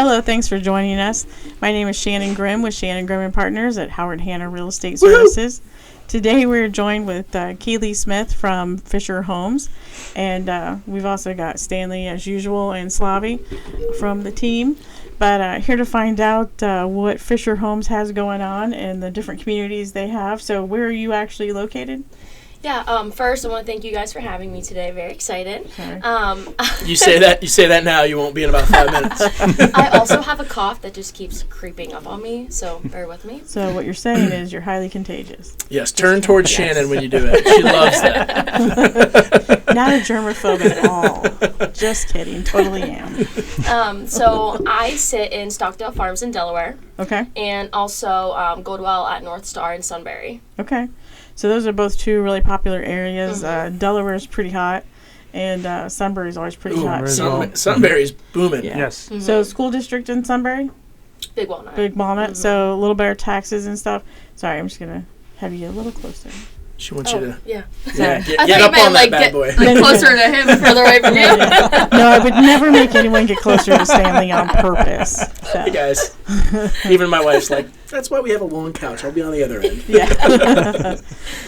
Hello, thanks for joining us. My name is Shannon Grimm with Shannon Grimm and Partners at Howard Hanna Real Estate Services. Today we're joined with Keyli Smith from Fischer Homes, and we've also got Stanley as usual and Slavi from the team. But here to find out what Fischer Homes has going on and the different communities they have. So where are you actually located? Yeah, first I want to thank you guys for having me today. Very excited. You say that now, you won't be in about 5 minutes. I also have a cough that just keeps creeping up on me, so bear with me. So what you're saying is you're highly contagious. Yes, turn towards Shannon when you do it. She loves that. Not a germaphobe at all. Just kidding. Totally am. So I sit in Stockdale Farms in Delaware. Okay. And also Goldwell at North Star in Sunbury. Okay. So those are both two really popular areas. Delaware is pretty hot, and Sunbury is always pretty hot. Sunbury's booming. Yeah. Yes. Mm-hmm. So school district in Sunbury? Big Walnut. Big Walnut. So a little better taxes and stuff. Sorry, I'm just going to have you a little closer. She wants you to yeah. Get up on that bad boy. Like closer to him and further away from you. No, I would never make anyone get closer to Stanley on purpose. So. Hey, guys. Even my wife's like, that's why we have a long couch. I'll be on the other end. Yeah.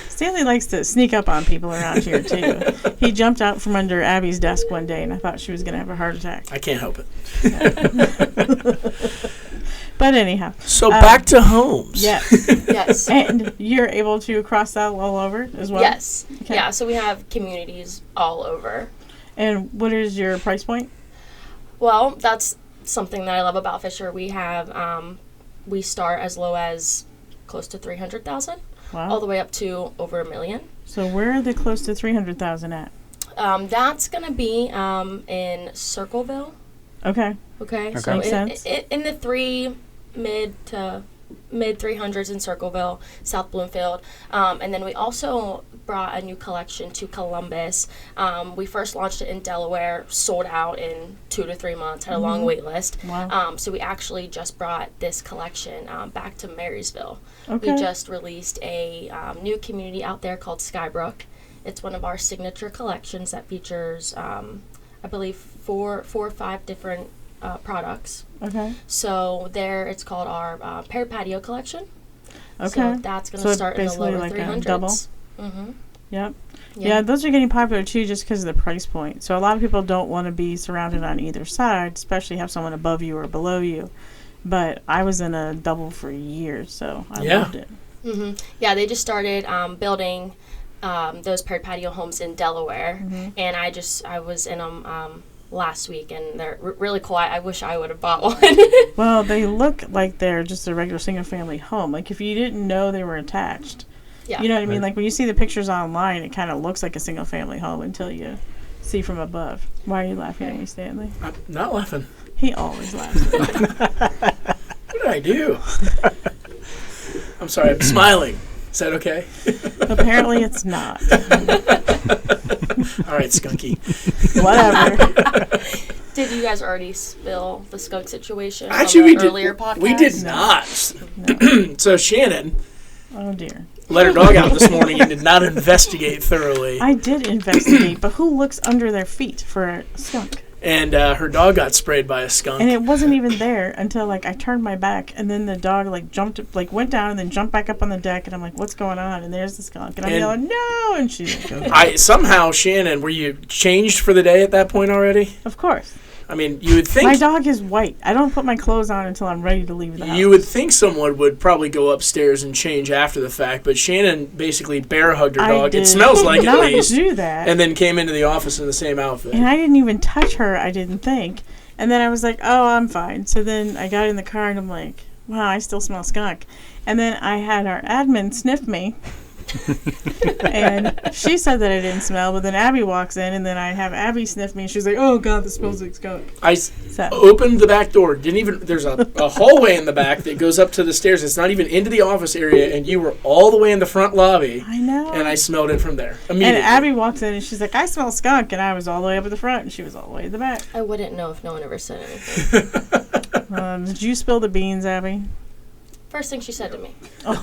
Stanley likes to sneak up on people around here, too. He jumped out from under Abby's desk one day, and I thought she was going to have a heart attack. I can't help it. But anyhow. So back to homes. Yes. Yes. And you're able to cross-sell all over as well? Yes. Okay. Yeah, so we have communities all over. And what is your price point? Well, that's something that I love about Fischer. We have, we start as low as close to 300,000, all the way up to over $1 million. So where are the close to 300,000 at? That's going to be in Circleville. Okay. Okay. So So makes sense. in the mid 300s in Circleville, South Bloomfield. And then we also brought a new collection to Columbus. We first launched it in Delaware, sold out in 2 to 3 months, had a long wait list. Wow. So we actually just brought this collection back to Marysville. Okay. We just released a new community out there called Skybrook. It's one of our signature collections that features, I believe, four or five different products. Okay. So there, it's called our paired patio collection. Okay. So that's going to start in the lower like 300s. A double? Mm-hmm. Yep. Yeah, those are getting popular too just because of the price point. So a lot of people don't want to be surrounded on either side, especially have someone above you or below you. But I was in a double for years, so I loved it. Mm-hmm. Yeah, they just started building those paired patio homes in Delaware, and I was in them last week, and they're really cool. I wish I would have bought one. Well, they look like they're just a regular single-family home. Like if you didn't know they were attached, you know what I mean? Like when you see the pictures online, it kind of looks like a single-family home until you see from above. Why are you laughing at me, Stanley? I'm not laughing. He always laughs at me. What did I do? I'm sorry, I'm smiling. Is that okay? Apparently it's not. All right, Skunky. Whatever. Did you guys already spill the skunk situation Actually, on the earlier podcast? We did not. No. So Shannon Oh, dear. let her dog out this morning and did not investigate thoroughly. I did investigate, but who looks under their feet for a skunk? And her dog got sprayed by a skunk. And it wasn't even there until, like, I turned my back, and then the dog, like, went down and then jumped back up on the deck, and I'm like, what's going on? And there's the skunk. And I'm yelling, no! And she's like, somehow, Shannon, were you changed for the day at that point already? Of course. I mean, you would think... My dog is white. I don't put my clothes on until I'm ready to leave the house. You would think someone would probably go upstairs and change after the fact, but Shannon basically bear hugged her dog. It smells like not at least. Do that. And then came into the office in the same outfit. And I didn't even touch her, I didn't think. And then I was like, oh, I'm fine. So then I got in the car and I'm like, wow, I still smell skunk. And then I had our admin sniff me. And she said that I didn't smell, but then Abby walks in, and then I have Abby sniff me, and she's like, "Oh God, this smells like skunk." I opened the back door. There's a hallway in the back that goes up to the stairs. It's not even into the office area, and you were all the way in the front lobby. I know. And I smelled it from there immediately. And Abby walks in, and she's like, "I smell skunk," and I was all the way up at the front, and she was all the way at the back. I wouldn't know if no one ever said anything. Did you spill the beans, Abby? First thing she said to me. Oh.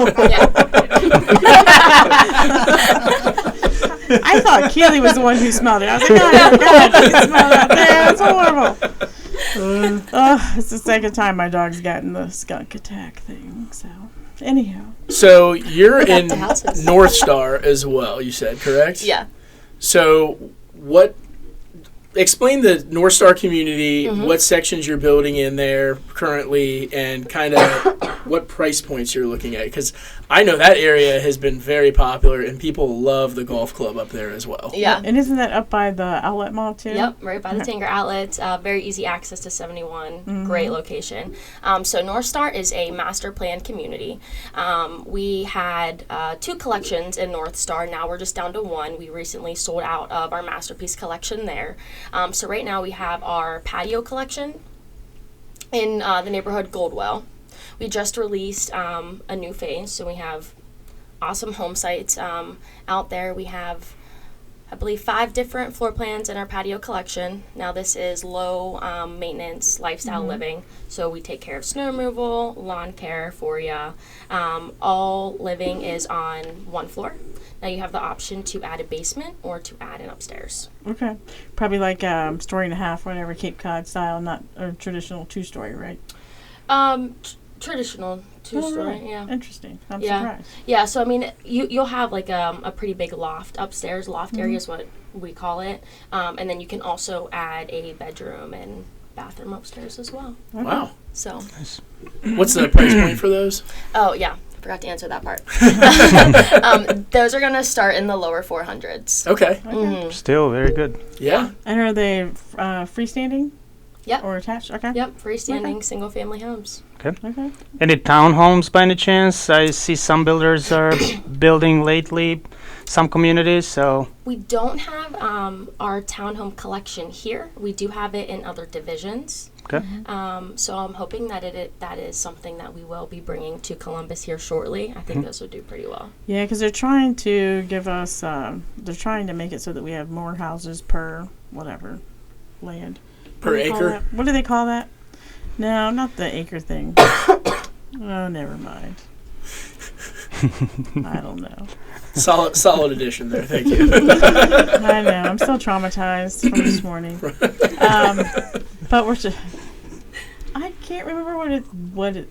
I thought Keyli was the one who smelled it. I was like, oh, God, you smell that there. That's horrible. It's the second time my dog's gotten the skunk attack thing. So, anyhow. So you're in the houses. North Star as well, you said, correct? Yeah. So explain the North Star community, Mm-hmm. what sections you're building in there currently, and kind of what price points you're looking at. Because I know that area has been very popular, and people love the golf club up there as well. Yeah. And isn't that up by the outlet mall, too? Yep, right by the Tanger Outlets. Very easy access to 71. Great location. So North Star is a master plan community. We had 2 collections in North Star. Now we're just down to 1. We recently sold out of our masterpiece collection there. So right now we have our patio collection in the neighborhood Goldwell. We just released a new phase, so we have awesome home sites out there. We have, I believe, 5 different floor plans in our patio collection. Now this is low maintenance lifestyle living, so we take care of snow removal, lawn care for you. All living is on 1 floor. Now you have the option to add a basement or to add an upstairs. Okay. Probably like story and a half, whatever, Cape Cod style, not a traditional 2-story, right? Traditional 2-story, right. yeah. Interesting. I'm Yeah. surprised. Yeah, so I mean, you'll have like a pretty big loft upstairs. Loft area is what we call it. And then you can also add a bedroom and bathroom upstairs as well. Okay. Wow. So, What's the price point for those? oh yeah, forgot to answer that part. Those are gonna start in the lower 400s. Okay. Still very good. Yeah. And are they freestanding? Yep. Or attached? Okay. Yep, freestanding single-family homes. Okay. Any townhomes by any chance? I see some builders are building lately, some communities, so We don't have our townhome collection here. We do have it in other divisions. okay. So I'm hoping that that is something that we will be bringing to Columbus here shortly. I think those would do pretty well. Yeah, because they're trying to give us, they're trying to make it so that we have more houses per whatever land. Per What do they call acre? that? What do they call that? No, not the acre thing. Oh, never mind. I don't know. Solid addition there. Thank you. I know. I'm still traumatized from this morning. But we're just. I can't remember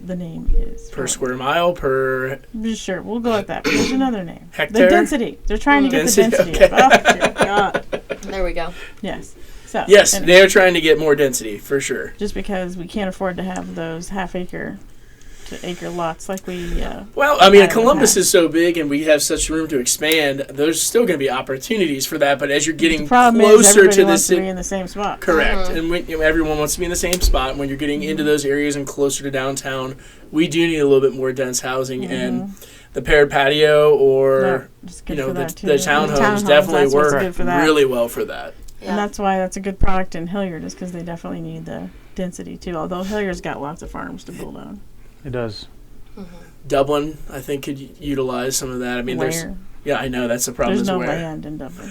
the name is. Per square mile, per Sure, we'll go with that. There's another name. hectare. The density. They're trying to get Density, the density. okay. Up. Oh, dear God. There we go. Yes. So. Yes, anyway, they are trying to get more density for sure. just because we can't afford to have those half-acre to acre lots like we. Well, I mean, I don't Columbus have. is so big, and we have such room to expand. There's still going to be opportunities for that, but as you're getting The problem is closer everybody to the wants to be city, in the same spot. correct, and when, everyone wants to be in the same spot. And when you're getting into those areas and closer to downtown, we do need a little bit more dense housing, and the paired patio or It's you good know for the that, too. townhomes definitely that's what's work good for that. really well for that. Yeah. And that's why that's a good product in Hilliard, is because they definitely need the density too. Although Hilliard's got lots of farms to build on. It does. Dublin, I think, could utilize some of that. I mean, Where? I know that's the problem. There's is no where. land in Dublin.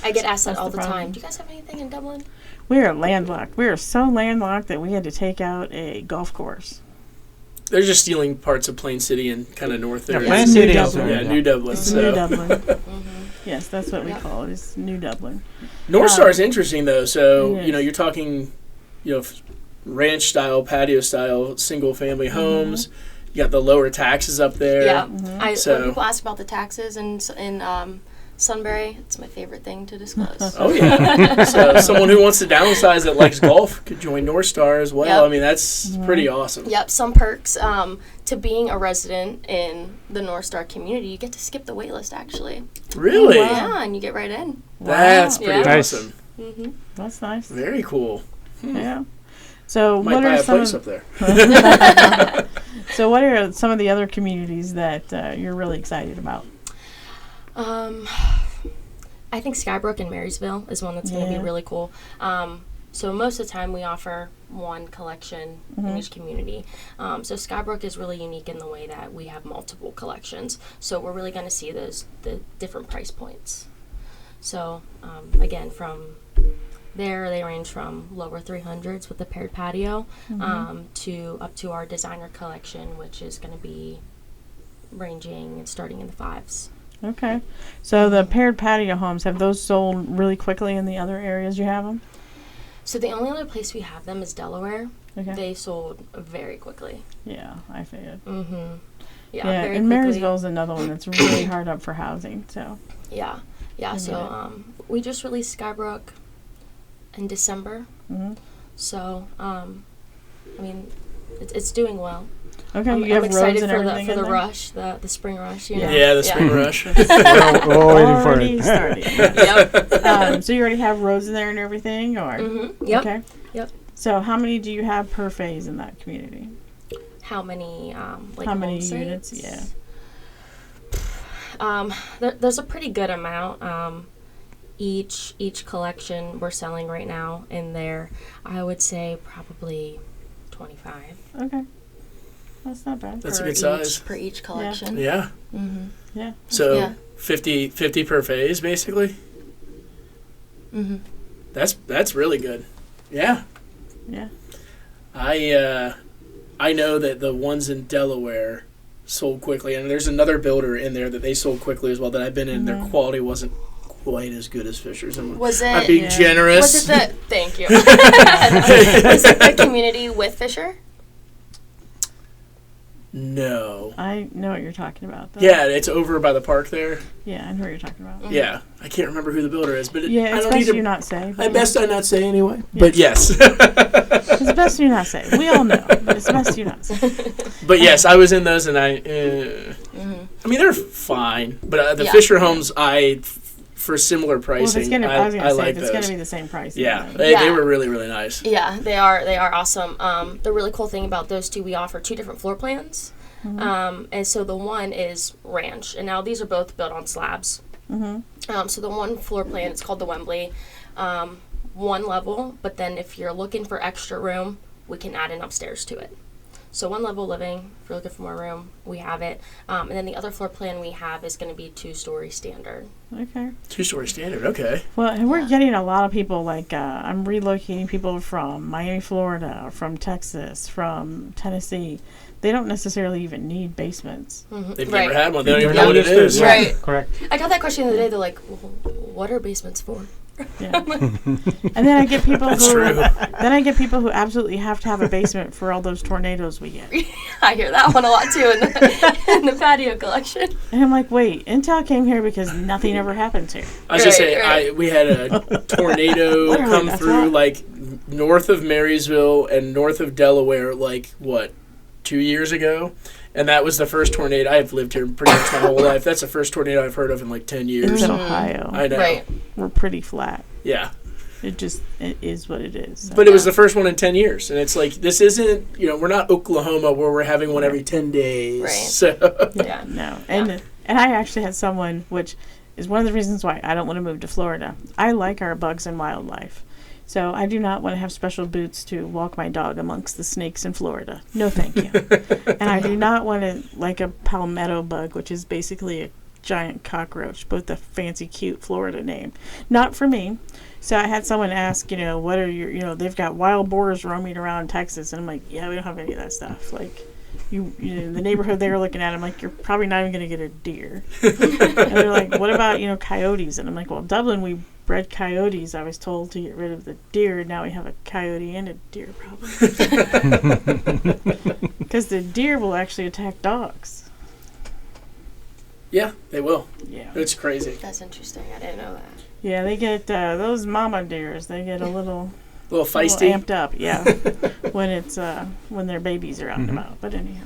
I get asked that That's all the the time. problem. Do you guys have anything in Dublin? We are landlocked. We are so landlocked that we had to take out a golf course. They're just stealing parts of Plain City and kind of north there. Yeah, Plain New City Dublin. also. Yeah, New Dublin. It's So. New Dublin. Yes, that's what we Yeah. call it. It's New Dublin. North Star is interesting though. So It you know, is. you're talking, ranch style, patio style, single family homes. You got the lower taxes up there. Yeah. So- When people ask about the taxes in Sunbury, it's my favorite thing to discuss. Oh yeah. So someone who wants to downsize that likes golf could join North Star as well. Yep. I mean, that's pretty awesome. Yep, some perks to being a resident in the North Star community. You get to skip the wait list, actually. Really? Oh, wow. Yeah, and you get right in. That's pretty Yeah. Nice. awesome. That's nice. Very cool. Yeah. So Might what buy are a some place of, up there. so what are some of the other communities that you're really excited about? I think Skybrook and Marysville is one that's going to Yeah. be really cool. So most of the time we offer one collection in each community. So Skybrook is really unique in the way that we have multiple collections. So we're really going to see the different price points. So again, from there they range from lower 300s with the paired patio to up to our designer collection, which is going to be ranging and starting in the 5s. Okay. So the paired patio homes, have those sold really quickly in the other areas you have them? So the only other place we have them is Delaware. Okay. They sold very quickly. Yeah, I figured. Mm-hmm. Yeah, Yeah, very and quickly. Marysville's another one that's really hard up for housing. So Yeah, yeah. I So get we just released Skybrook in December. mhm. So I mean, it's doing well. Okay, I'm you have excited roads and for everything the in there? rush, the spring rush. You know? Yeah, the spring rush. We're waiting for Already it. started. Yep. So you already have roads in there and everything, or Mm-hmm. Yep. okay. Yep. So how many do you have per phase in that community? How many like How many home units? sites? Yeah. There's a pretty good amount. Each collection we're selling right now in there, I would say probably 25 Okay. That's not bad. That's a per good size. per each collection. Yeah. Mm-hmm. Yeah. So Yeah. 50 per phase, basically. Mm-hmm. That's really good. Yeah. Yeah. I know that the ones in Delaware sold quickly, and there's another builder in there that they sold quickly as well that I've been in. Their quality wasn't quite as good as Fisher's. I'm being Yeah. generous. Was it the? Thank you. Was it the community with Fischer? No. I know what you're talking about, though. Yeah, it's over by the park there. Yeah, I know what you're talking about. Yeah, I can't remember who the builder is, but Yeah, I it's don't need best to. you not say. I best I not say anyway. Yeah. But yes. It's best you not say. We all know, but it's best you not say. But yes, I was in those, and I mean, they're fine. But the Yeah. Fisher homes, for similar Well, if pricing, it's gonna, I was I gonna say, like if it's those. gonna be the same price. Yeah, then- they Yeah. were really, really nice. Yeah, they are awesome. The really cool thing about those two, we offer 2 different floor plans. And so the one is ranch, and now these are both built on slabs. So the one floor plan, it's called the Wembley, 1 level, but then if you're looking for extra room, we can add an upstairs to it. So 1 level living, if you're looking for more room, we have it. And then the other floor plan we have is going to be 2-story standard. Okay. 2-story standard, okay. Well, and we're getting a lot of people, like, I'm relocating people from Miami, Florida, from Texas, from Tennessee. They don't necessarily even need basements. They've Right. never had one. They don't even Yeah. know what it is. Yeah, Right. Correct. I got that question the other day. They're like, well, what are basements for? Yeah. And then I get people who absolutely have to have a basement for all those tornadoes we get. I hear that one a lot too in the patio collection. And I'm like, wait, Intel came here because nothing ever happens here. I was just Right, saying, right. we had a tornado Literally, come that's through, right. like, north of Marysville and north of Delaware, like, 2 years ago? And that was the first tornado. I've lived here pretty much my whole life. That's the first tornado I've heard of in, like, 10 years. It's in Ohio. I know. Right. We're pretty flat. Yeah. It is what it is. So. But it was the first one in 10 years. And it's like, this isn't, we're not Oklahoma where we're having one every 10 days. Right. So, Yeah. No. And I actually had someone, which is one of the reasons why I don't want to move to Florida. I like our bugs and wildlife. So I do not want to have special boots to walk my dog amongst the snakes in Florida. No, thank you. And I do not want to, like a palmetto bug, which is basically a giant cockroach, but with a fancy, cute Florida name. Not for me. So I had someone ask, what are your, they've got wild boars roaming around Texas. And I'm like, yeah, we don't have any of that stuff. Like, the neighborhood they were looking at, I'm like, you're probably not even going to get a deer. And they're like, what about, coyotes? And I'm like, well, Dublin, we bred coyotes. I was told to get rid of the deer. Now we have a coyote and a deer problem. Because the deer will actually attack dogs. yeah, they will. Yeah. It's crazy. That's interesting. I didn't know that. Yeah, they get, those mama deers, they get a little A little feisty. amped up, yeah, when their babies are out and about. But anyhow.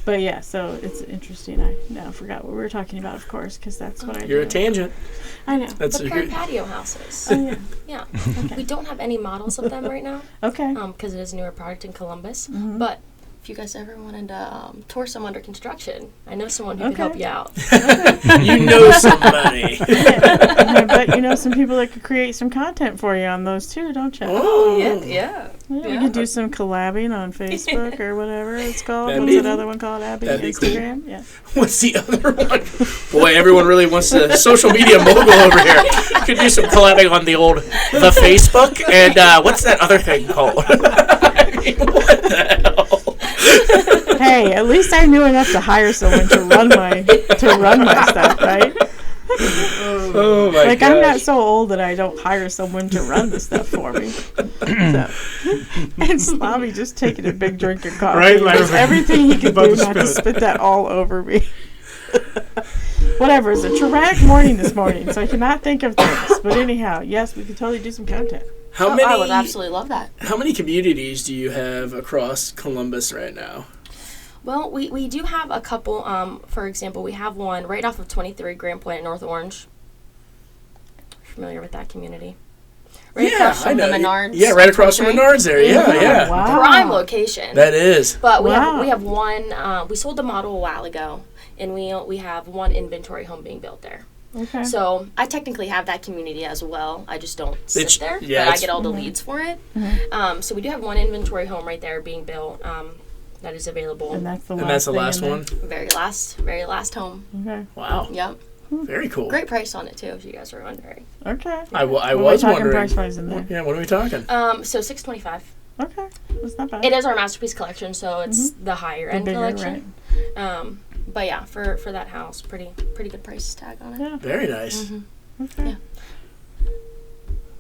But yeah, so it's interesting. I now forgot what we were talking about, of course, because that's what I You're do. a tangent. I know. That's The a per good. patio houses. Oh, yeah. Yeah. We don't have any models of them right now Okay. because it is a newer product in Columbus. Mm-hmm. But if you guys ever wanted to tour some under construction, I know someone who Okay. can help you out. You know somebody. But some people that could create some content for you on those too, don't you? Oh, Yeah. Yeah, we Yeah. could do some collabing on Facebook or whatever it's called. That'd What's be- another one called, Abby? that'd be cool. Instagram? Yeah. What's the other one? Boy, everyone really wants the social media mogul over here. Could do some collabing on the Facebook and what's that other thing called? I mean, what the hell? Hey, at least I knew enough to hire someone to run my stuff, right? Oh my like, I'm not gosh. so old that I don't hire someone to run the stuff for me. So. And Slobby just taking a big drink of coffee. Right, like Does everything he can about do to not to spill it. spit that all over me. Whatever, it's a traumatic morning this morning, so I cannot think of things. But anyhow, yes, we could totally do some content. How many? I would absolutely love that. How many communities do you have across Columbus right now? Well, we do have a couple. For example, we have one right off of 23 Grand Point, North Orange. Familiar with that community? Right across from the Menards. Yeah, right across from 23. Menards there. Yeah, Oh, yeah. wow. Prime location. That is. But we Wow. have one. We sold the model a while ago, and we have one inventory home being built there. Okay. So I technically have that community as well. I just don't sit It's- there, yeah, but I it's- get all the leads for it. So we do have one inventory home right there being built that is available. And that's the And that's the thing last in there. one? Very last home. Okay. Wow. Yep. Very cool. Great price on it too, if you guys are wondering. Okay. I What are we was talking wondering. price-wise in there? Yeah, what are we talking? So $625. Okay. That's not bad. It is our masterpiece collection, so it's the higher The end bigger, collection. But yeah, for that house, pretty good price tag on it. Yeah. Very nice. Okay. Yeah.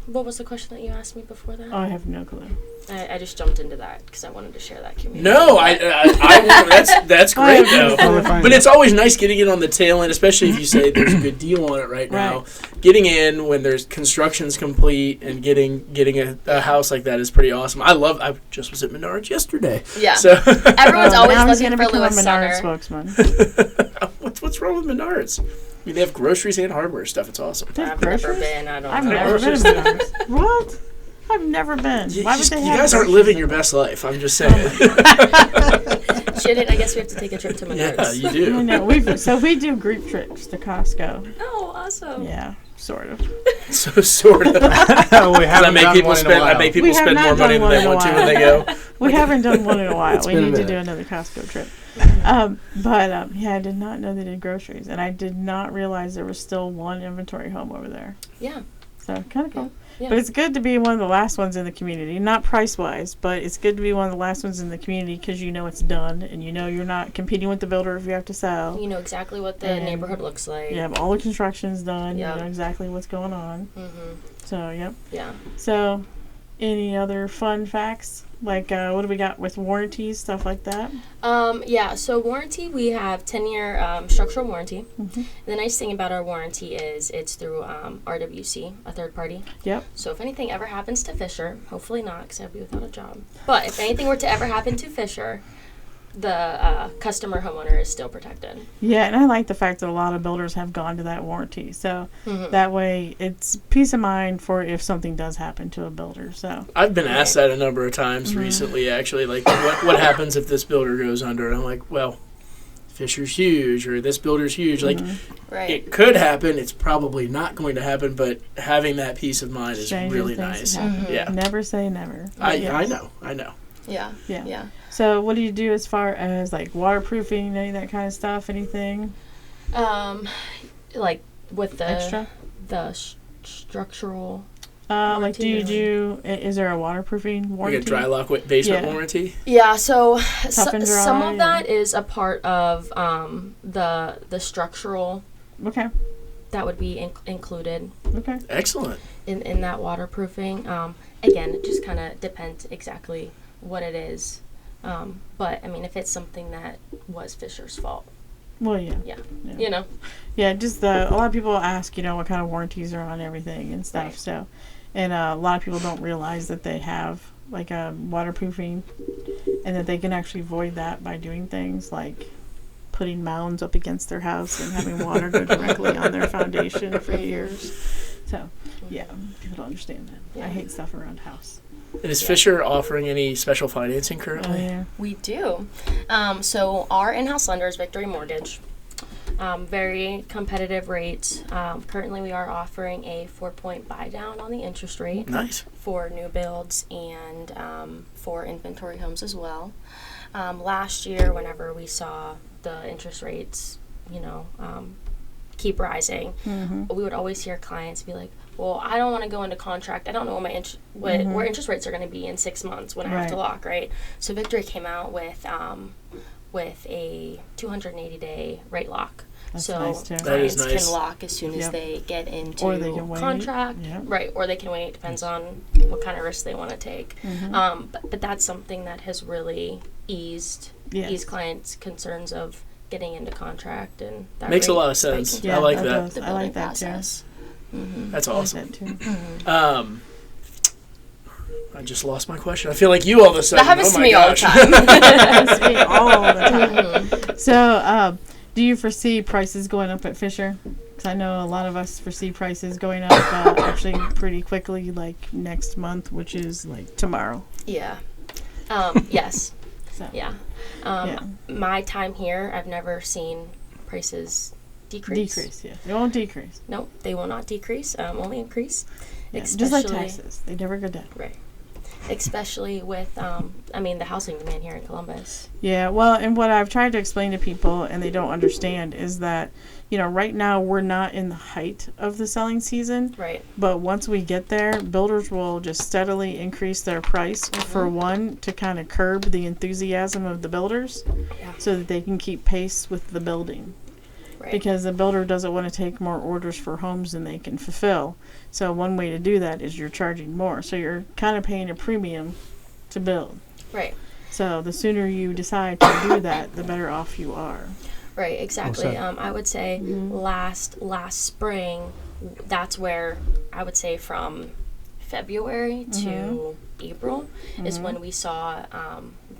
What was the question that you asked me before that? Oh, I have no clue. I just jumped into that because I wanted to share that community. No, that's great though. Totally fine. But it's always nice getting in on the tail end, especially if you say there's a good deal on it right now. Getting in when there's construction's complete and getting a house like that is pretty awesome. I just was at Menards yesterday. Yeah. So Everyone's always now he's looking gonna for become a Lewis Menards Center. spokesman. what's wrong with Menards? I mean, they have groceries and hardware stuff. It's awesome. They have I've never groceries? been. I don't I've know. never been to Menards. What? I've never been. You, Why would just- they you have guys aren't groceries living in your there? best life. I'm just saying. Shannon, I guess we have to take a trip to Menards. Yeah, you I do. know. We do group trips to Costco. Oh, awesome. Yeah, sort of. So sort of. we I haven't make done people one in a spend. I while. make people We have spend not more money done than they one in a want to while. when they go. We haven't done one in a while. We been a need to minute. do another Costco trip. Yeah, I did not know they did groceries, and I did not realize there was still one inventory home over there. Yeah. So kind of cool. Yeah. But it's good to be one of the last ones in the community. Not price-wise, but it's good to be one of the last ones in the community because you know it's done, and you know you're not competing with the builder if you have to sell. You know exactly what the And neighborhood looks like. You have all the construction's done. Yeah. You know exactly what's going on. Mm-hmm. So, yep. Yeah. So, any other fun facts? Like, what do we got with warranties, stuff like that? Yeah, so warranty, we have 10-year structural warranty. The nice thing about our warranty is it's through RWC, a third party. Yep. So if anything ever happens to Fischer, hopefully not because I'd be without a job. But if anything were to ever happen to Fischer, the customer homeowner is still protected. Yeah, and I like the fact that a lot of builders have gone to that warranty. So that way it's peace of mind for if something does happen to a builder. So I've been asked that a number of times recently, actually. Like, what happens if this builder goes under? And I'm like, well, Fisher's huge, or this builder's huge. Like, Right. it could happen. It's probably not going to happen, but having that peace of mind is stranger really things nice. happen. Yeah, Never say never. I Yes. know. Yeah. Yeah. Yeah. So what do you do as far as like waterproofing, any of that kind of stuff? Anything Like with the extra? structural. Like, do you warranty do? Is there a waterproofing Like warranty? a dry lock basement Yeah. warranty. Yeah, so Tough and dry, some of or- that is a part of the structural Okay. that would be included Okay. Excellent. in that waterproofing. Again, it just kind of depends exactly what it is. But I mean, if it's something that was Fisher's fault, Well, yeah. yeah, Yeah. you know, Yeah, just a lot of people ask, what kind of warranties are on everything and stuff. Right. So, and a lot of people don't realize that they have like waterproofing, and that they can actually avoid that by doing things like putting mounds up against their house and having water go directly on their foundation for years. So, yeah, people don't understand that. I hate stuff around house. And is Fisher offering any special financing Oh currently? yeah. we do. So our in-house lender is Victory Mortgage. Very competitive rates. Currently, we are offering a 4-point buy down on the interest rate Nice. for new builds and for inventory homes as well. Last year, whenever we saw the interest rates, keep rising, we would always hear clients be like, well, I don't want to go into contract. I don't know what where interest rates are going to be in 6 months when I have to Right. lock, right? So Victory came out with a 280-day rate lock. That's so nice, too. That is clients nice. can lock as soon as Yep. they get into Or they can wait. contract, Yep. right? Or they can wait. Depends on what kind of risk they want to take. But that's something that has really eased Yes. clients' concerns of getting into contract, and that Makes a rate lot of sense. spiking I like that. does. the I building like that process. That's too. I like awesome. that too. I just lost my question. I feel like you all of a sudden. That happens oh to my me all the gosh. time. That's me all the time. So, do you foresee prices going up at Fisher? Because I know a lot of us foresee prices going up actually pretty quickly, like next month, which is like tomorrow. Yeah. Yes. So, Yeah. My time here, I've never seen prices decrease. Decrease, yeah. They won't decrease. Nope, they will not decrease. Only increase. Yeah, just like taxes. They never go down. Right. Especially with, the housing demand here in Columbus. Yeah, well, and what I've tried to explain to people and they don't understand is that, right now we're not in the height of the selling season. Right. But once we get there, builders will just steadily increase their price for one, to kind of curb the enthusiasm of the builders so that they can keep pace with the building. Right. Because the builder doesn't want to take more orders for homes than they can fulfill. So one way to do that is you're charging more. So you're kind of paying a premium to build. Right. So the sooner you decide to do that, the better off you are. Right, exactly. I would say last spring, that's where I would say from February to April is when we saw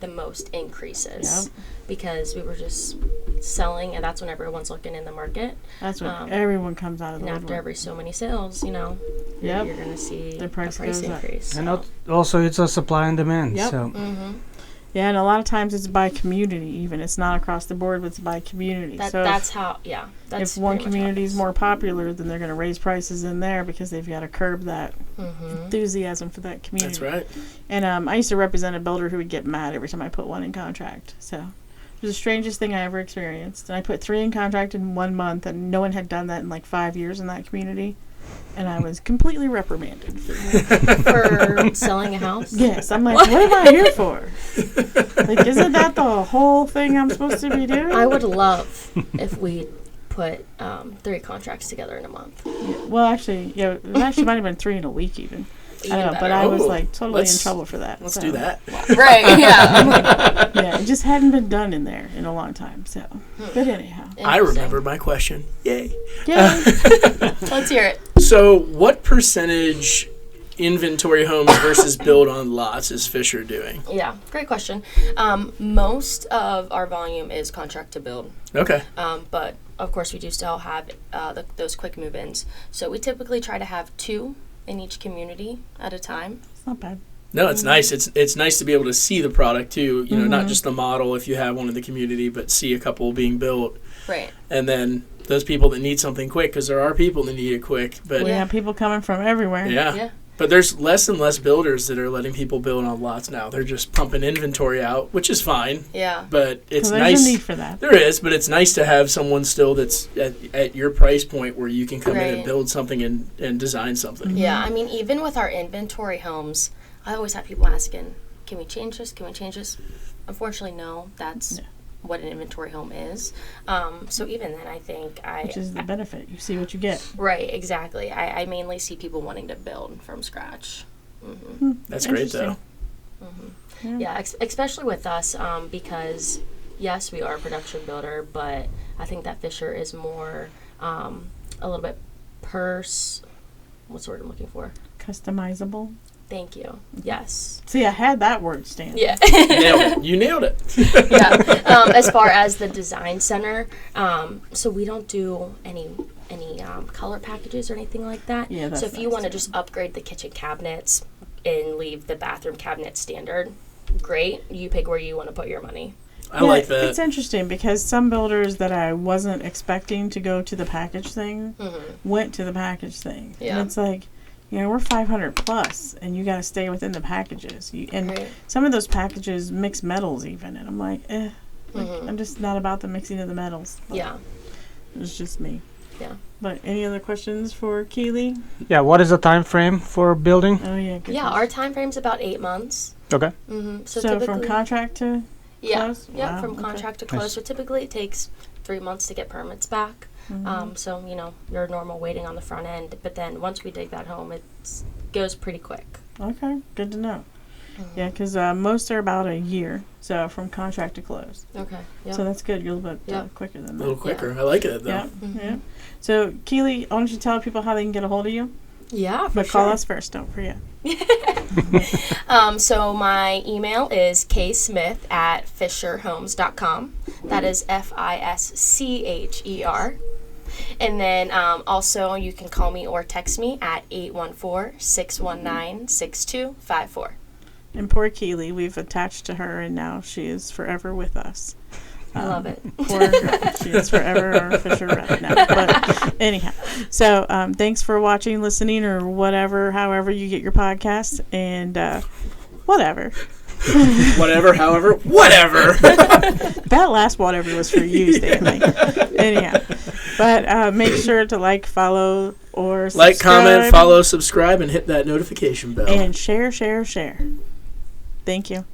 the most increases because we were just selling, and that's when everyone's looking in the market. That's when everyone comes out of the And after woodwork. every so many sales, you're going to see The price goes up. increase. And also, it's a supply and demand. Yep. So Yeah, and a lot of times it's by community even. It's not across the board, but it's by community. So that's if one pretty much community is how it more popular, then they're going to raise prices in there because they've got to curb that enthusiasm for that community. That's right. And I used to represent a builder who would get mad every time I put one in contract. So it was the strangest thing I ever experienced. And I put 3 in contract in 1 month, and no one had done that in like 5 years in that community. And I was completely reprimanded for that. for selling a house. Yes, I'm like, what am I here for? Like, isn't that the whole thing I'm supposed to be doing? I would love if we put 3 contracts together in a month. Well, actually, it actually might have been 3 in a week even. I don't know, but I was like totally in trouble for that. Let's so. do that. Right, yeah. Yeah, it just hadn't been done in there in a long time. So, but anyhow, I remembered my question. Yay. yeah, Let's hear it. So, what percentage inventory homes versus build on lots is Fisher doing? Yeah, great question. Most of our volume is contract to build. Okay. But, of course, we do still have those quick move-ins. So we typically try to have 2 in each community at a time. it's not bad. No, it's nice. It's nice to be able to see the product too. Not just the model if you have one in the community, but see a couple being built. Right. And then those people that need something quick, because there are people that need it quick. But We have people coming from everywhere. Yeah. But there's less and less builders that are letting people build on lots now. They're just pumping inventory out, which is fine. Yeah. But it's So there's nice. a need for that. There is, but it's nice to have someone still that's at your price point where you can come in and Right. build something and design something. Yeah, I mean, even with our inventory homes, I always have people asking, can we change this? Can we change this? Unfortunately, no. That's what an inventory home is. So even then, I think Which is the benefit. You see what you get. Right, exactly. I mainly see people wanting to build from scratch. That's great, though. Yeah, especially with us, because yes, we are a production builder, but I think that Fisher is more a little bit what's the word I'm looking for? Customizable. Thank you. Yes. See, I had that word, Stan. Yeah. Nailed it. You nailed it. Yeah. As far as the design center, so we don't do any color packages or anything like that. Yeah, that's so if you nice, want to too. just upgrade the kitchen cabinets and leave the bathroom cabinet standard, great. You pick where you want to put your money. I like that. It's interesting because some builders that I wasn't expecting to go to the package thing went to the package thing. Yeah. And it's like, we're 500 plus, and you got to stay within the packages. And Right. some of those packages mix metals even, and I'm like, I'm just not about the mixing of the metals. But Yeah. it's just me. Yeah. But any other questions for Keyli? Yeah, what is the time frame for building? Oh yeah, good Yeah, question. our time frame's about 8 months. Okay. Mm-hmm. So So typically, from contract to Yeah. close? Yep. Wow, From okay. contract to close. Nice. So typically it takes 3 months to get permits back. So your normal waiting on the front end, but then once we dig that home, it goes pretty quick. Okay, good to know. Yeah, because most are about a year, so from contract to close. Okay. Yeah. So that's good. You're a little bit Yeah. quicker than A that. little quicker. I like it though. Yeah, yeah. So, Keyli, why don't you tell people how they can get a hold of you? Yeah, for But sure. call us first, don't forget. So my email is ksmith@fisherhomes.com. That is FISCHER. And then also you can call me or text me at 814-619-6254. And poor Keyli, we've attached to her, and now she is forever with us. I love it. Poor girl. She is forever our Fisher rep now. But anyhow, so thanks for watching, listening, or whatever, however you get your podcast, and whatever. Whatever, however, whatever. That last whatever was for you, Stanley. Anyhow, but make sure to like, follow, or subscribe. Like, comment, follow, subscribe, and hit that notification bell. And share. Thank you.